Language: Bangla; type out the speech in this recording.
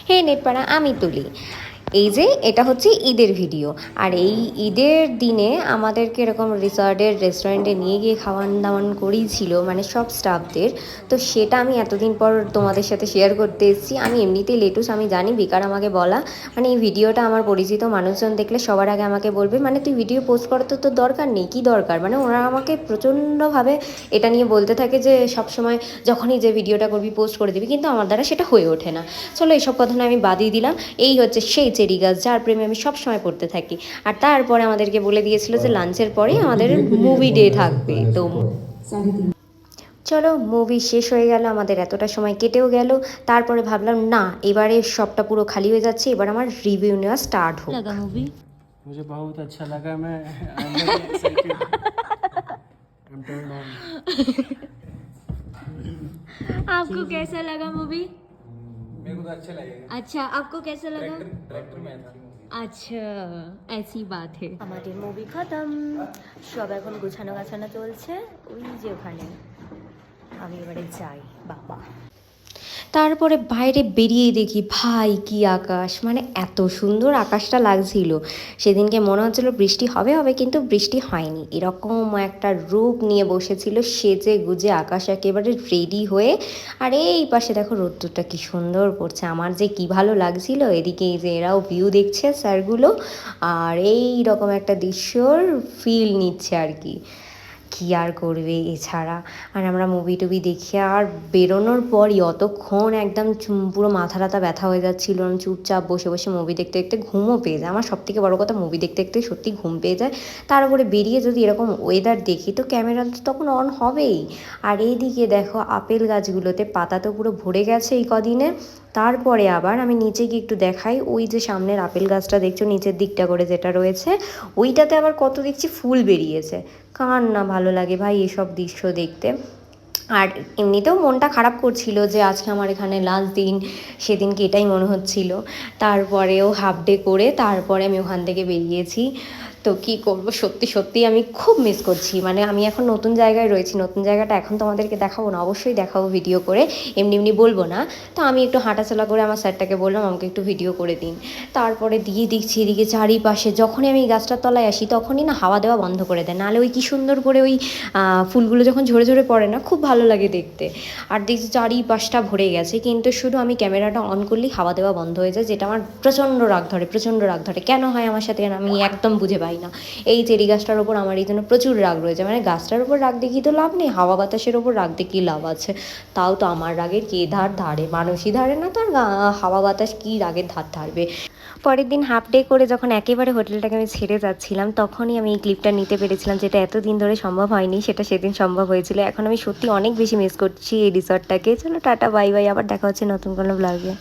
হে নেটপাড়া, আমি তুলি। এই যে এটা হচ্ছে ঈদের ভিডিও, আর এই ঈদের দিনে আমাদেরকে এরকম রিসর্টের রেস্টুরেন্টে নিয়ে গিয়ে খাওয়ান দাওয়ান করিয়েছিল, মানে সব স্টাফদের। তো সেটা আমি এতদিন পর তোমাদের সাথে শেয়ার করতে এসেছি। আমি এমনিতেই লেটুস, আমি জানি, বেকার আমাকে বলা। মানে এই ভিডিওটা আমার পরিচিত মানুষজন দেখলে সবার আগে আমাকে বলবে, মানে তুই ভিডিও পোস্ট করার তো তোর দরকার নেই, কী দরকার। মানে ওরা আমাকে প্রচণ্ডভাবে এটা নিয়ে বলতে থাকে যে সবসময় যখনই যে ভিডিওটা করবি পোস্ট করে দিবি, কিন্তু আমার দ্বারা সেটা হয়ে ওঠে না। চলো এইসব কথা না আমি বাদই দিলাম। এই হচ্ছে সেই চেরি গাছ যার প্রেমে আমি সবসময় পড়তে থাকি। আর তারপরে আমাদেরকে বলে দিয়েছিল যে লাঞ্চের পরেই আমাদের মুভি ডে থাকবে। তো চলো মুভি শেষ হয়ে গেল, আমাদের এতটা সময় কেটেও গেল। তারপরে ভাবলাম না, এবারে সবটা পুরো খালি হয়ে যাচ্ছে, এবার আমার রিভিউ নেওয়া স্টার্ট হোক। লাগা মুভি मुझे बहुत अच्छा लगा। मैं आपको कैसा लगा मूवी? मेरे को तो अच्छा लगेगा। अच्छा, आपको कैसा लगा? ट्रैक्टर में था। আচ্ছা, ऐसी बात है। আমাদের মুভি খতম, সব এখন গোছানো গাছানো চলছে ওই যে ওখানে। আমি এবারে যাই বাবা। তারপরে বাইরে বেরিয়েই দেখি ভাই কি আকাশ, মানে এত সুন্দর আকাশটা লাগছিল। সেদিনকে মনে হচ্ছিল বৃষ্টি হবে হবে, কিন্তু বৃষ্টি হয়নি। এরকম একটা রূপ নিয়ে বসেছিল সেজে গুজে আকাশ একেবারে রেডি হয়ে। আর এই পাশে দেখো রোদ্দুরটা কি সুন্দর পড়ছে, আমার যে কি ভালো লাগছিল। এদিকে এই যে এরাও ভিউ দেখছে স্যারগুলো, আর এই রকম একটা দৃশ্যর ফিল নিচ্ছে আর কি। কী আর করবে এছাড়া। আর আমরা মুভি টুভি দেখে আর বেরোনোর পরই অতক্ষণ একদম পুরো মাথা টাথা ব্যথা হয়ে যাচ্ছিলো। আমি চুপচাপ বসে বসে মুভি দেখতে দেখতে ঘুমও পেয়ে যায়। আমার সবথেকে বড় কথা, মুভি দেখতে দেখতে সত্যি ঘুম পেয়ে যায়। তার উপরে বেরিয়ে যদি এরকম ওয়েদার দেখি তো ক্যামেরা তো তখন অন হবেই। আর এইদিকে দেখো আপেল গাছগুলোতে পাতা তো পুরো ভরে গেছে এই কদিনে। তারপরে আবার আমি নিচে গিয়ে একটু দেখাই, ওই যে সামনের আপেল গাছটা দেখছো নিচের দিকটা করে যেটা রয়েছে, ওইটাতে আবার কত দেখছি ফুল বেরিয়েছে। কার না ভালো লাগে ভাই এসব দৃশ্য দেখতে। আর এমনিতেও মনটা খারাপ করছিল যে আজকে আমার এখানে লাস্ট দিন, সেদিনকে এটাই মনে হচ্ছিল। তারপরেও হাফ ডে করে তারপরে আমি ওখান থেকে বেরিয়েছি। তো কী করবো, সত্যি সত্যি আমি খুব মিস করছি। মানে আমি এখন নতুন জায়গায় রয়েছি, নতুন জায়গাটা এখন তোমাদেরকে দেখাবো না, অবশ্যই দেখাবো ভিডিও করে, এমনি এমনি বলবো না। তো আমি একটু হাঁটাচলা করে আমার স্যারটাকে বললাম আমাকে একটু ভিডিও করে দিন। তারপরে দিয়ে দেখছি এদিকে চারিপাশে, যখনই আমি গাছটার তলায় আসি তখনই না হাওয়া দেওয়া বন্ধ করে দেয়, নাহলে ওই কী সুন্দর করে ওই ফুলগুলো যখন ঝরে ঝরে পড়ে না, খুব ভালো লাগে দেখতে। আর দেখছি চারিপাশটা ভরে গেছে, কিন্তু শুধু আমি ক্যামেরাটা অন করলেই হাওয়া দেওয়া বন্ধ হয়ে যায়, যেটা আমার প্রচণ্ড রাগ ধরে, প্রচণ্ড রাগ ধরে। কেন হয় আমার সাথে আমি একদম বুঝে পাই না। এই চেরি গাছটার ওপর আমার এই জন্য প্রচুর রাগ রয়েছে। মানে গাছটার ওপর রাগ দেখিয়ে তো লাভ নেই, হাওয়া বাতাসের ওপর রাগ দেখিয়ে লাভ আছে। তাও তো আমার রাগের কে ধারে, মানুষই ধারে না, তো আর হাওয়া বাতাস কী রাগের ধার ধারবে। পরের দিন হাফ ডে করে যখন একেবারে হোটেলটাকে আমি ছেড়ে যাচ্ছিলাম, তখনই আমি এই ক্লিপটা নিতে পেরেছিলাম, যেটা এতদিন ধরে সম্ভব হয়নি, সেটা সেদিন সম্ভব হয়েছিল। এখন আমি সত্যি অনেক বেশি মিস করছি এই রিসর্টটাকে। চলো টাটা বাই বাই, আবার দেখা হচ্ছে নতুন কোনো ব্লগে।